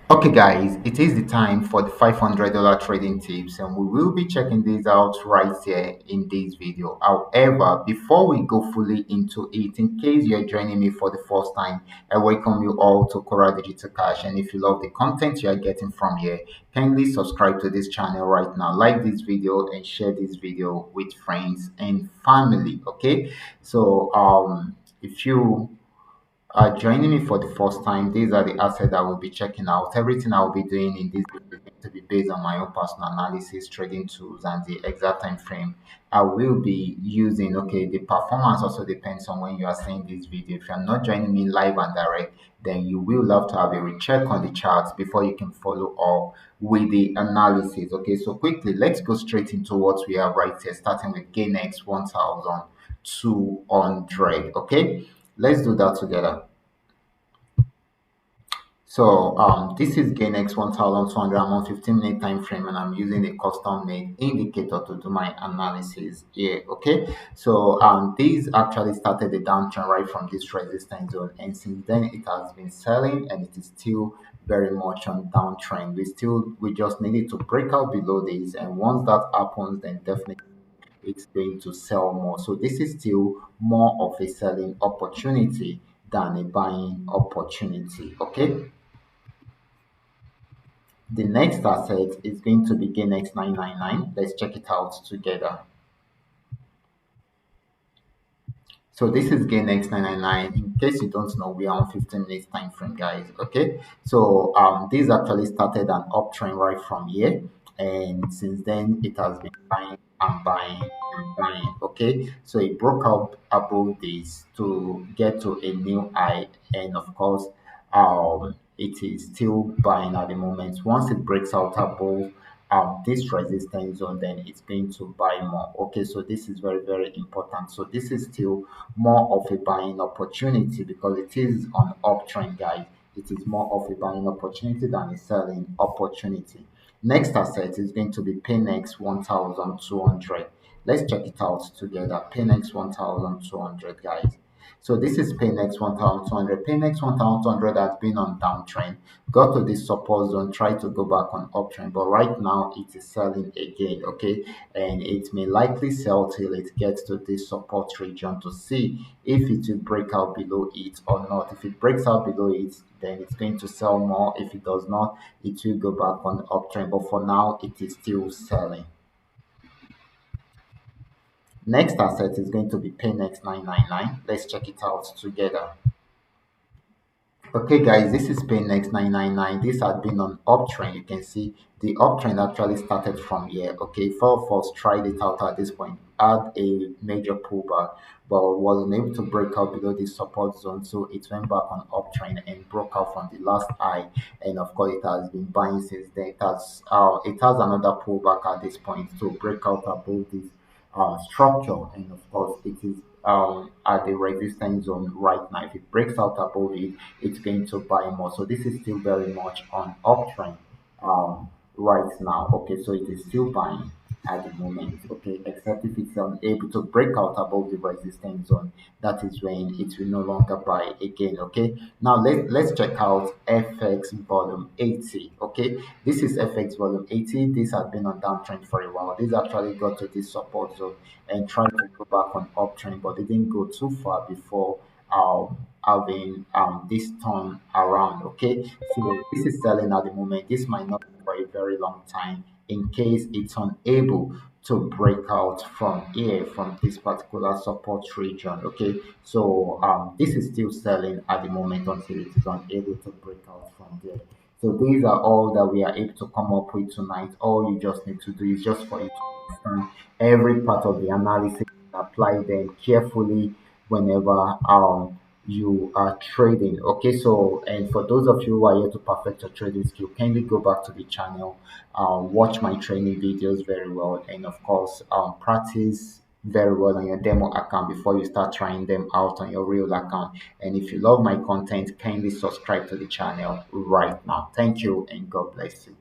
Okay, guys, it is the time for the $500 trading tips, and we will be checking these out right here in this video. However, before we go fully into it, in case you're joining me for the first time, I welcome you all to Qora Digital Cash. And if you love the content you are getting from here, kindly subscribe to this channel right now, like this video, and share this video with friends and family. Okay, so if you joining me for the first time, these are the assets I will be checking out. Everything I will be doing in this video is going to be based on my own personal analysis, trading tools, and the exact time frame I will be using. Okay, the performance also depends on when you are seeing this video. If you're not joining me live and direct, then you will have to have a recheck on the charts before you can follow up with the analysis. Okay, so quickly, let's go straight into what we have right here, starting with GainX 1200. Okay, let's do that together. So this is GainX 1200. I'm on 15-minute time frame and I'm using a custom made indicator to do my analysis here. Okay, so this actually started the downtrend right from this resistance zone, and since then it has been selling and it is still very much on downtrend. We just needed to break out below this, and once that happens, then definitely it's going to sell more. So this is still more of a selling opportunity than a buying opportunity. Okay. The next asset is going to be GainX 999. Let's check it out together. So this is GainX 999. In case you don't know, we are on 15 minutes time frame, guys. Okay. So this actually started an uptrend right from here, and since then it has been buying and buying and buying. Okay. So it broke out above this to get to a new high, and of course, it is still buying at the moment. Once it breaks out above this resistance zone, then it's going to buy more. Okay, so this is very, very important. So this is still more of a buying opportunity because it is on uptrend, guys. It is more of a buying opportunity than a selling opportunity. Next asset is going to be Paynex 1200. Let's check it out together. Paynex 1200, guys. So this is Paynex 1200. Paynex 1200 has been on downtrend, got to this support zone, tried to go back on uptrend, but right now it is selling again. Okay, and it may likely sell till it gets to this support region to see if it will break out below it or not. If it breaks out below it, then it's going to sell more. If it does not, it will go back on uptrend, but for now it is still selling. Next asset is going to be Paynex 999. Let's check it out together. Okay, guys, this is Paynex 999. This had been on uptrend. You can see the uptrend actually started from here. Okay, four of us tried it out at this point, had a major pullback, but wasn't able to break out below the support zone. So it went back on uptrend and broke out from the last high. And of course, it has been buying since then. It has another pullback at this point to break out above this structure, and of course it is at the resistance zone right now. If it breaks out above it, it's going to buy more. So this is still very much on uptrend right now. Okay, so it is still buying at the moment. Okay, except if it's unable to break out above the resistance zone, that is when it will no longer buy again. Okay, now let's check out FX volume 80. Okay, this is FX volume 80. This has been on downtrend for a while. This actually got to this support zone and tried to go back on uptrend, but it didn't go too far before having this turn around. Okay, so this is selling at the moment. This might not be for a very long time in case it's unable to break out from here, from this particular support region. Okay, so this is still selling at the moment until it is unable to break out from there. So these are all that we are able to come up with tonight. All you just need to do is just for you to understand every part of the analysis, apply them carefully whenever you are trading. Okay, so and for those of you who are here to perfect your trading skill, kindly go back to the channel, watch my training videos very well, and of course practice very well on your demo account before you start trying them out on your real account. And if you love my content, kindly subscribe to the channel right now. Thank you and God bless you.